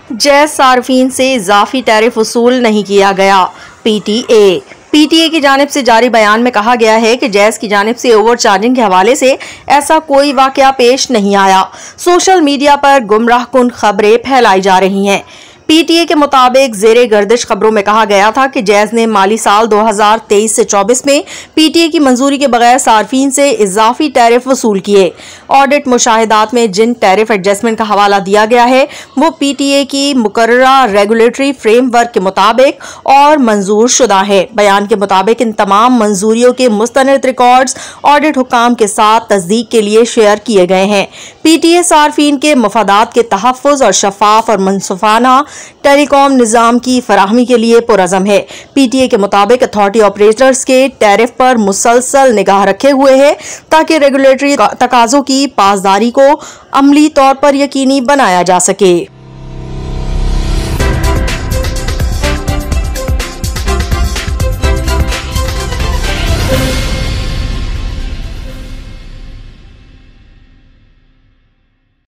Jazz सार्फिन से इजाफी tariff वसूल नहीं किया गया। पीटीए की जानिब से जारी बयान में कहा गया है कि जैज़ की जानिब से ओवर चार्जिंग के हवाले से ऐसा कोई वाकया पेश नहीं आया। सोशल मीडिया पर गुमराहकुन खबरें फैलाई जा रही हैं। पीटीए के मुताबिक ज़ेरे गर्दिश खबरों में कहा गया था कि जैज़ ने माली साल 2023 से 24 में पीटीए की मंजूरी के बगैर सार्फिन से इजाफी टैरिफ वसूल किए। ऑडिट मुशाहिदात में जिन टैरिफ एडजस्टमेंट का हवाला दिया गया है वो पीटीए की मुकर्ररा रेगुलेटरी फ्रेमवर्क के मुताबिक और मंजूर शुदा है। बयान के मुताबिक इन तमाम मंजूरियों के मुस्तनद रिकॉर्ड्स ऑडिट हुकाम के साथ तस्दीक के लिए शेयर किए गए हैं। पीटीए सार्फिन के मफादात के तहफ़्फ़ुज़ और शफाफ और मनसूफाना टेलीकॉम निज़ाम की फराहमी के लिए पुरज़म है। पीटीए के मुताबिक अथॉरिटी ऑपरेटर्स के टैरिफ पर मुसलसल निगाह रखे हुए है ताकि रेगुलेटरी तकाज़ों की पासदारी को अमली तौर पर यकीनी बनाया जा सके।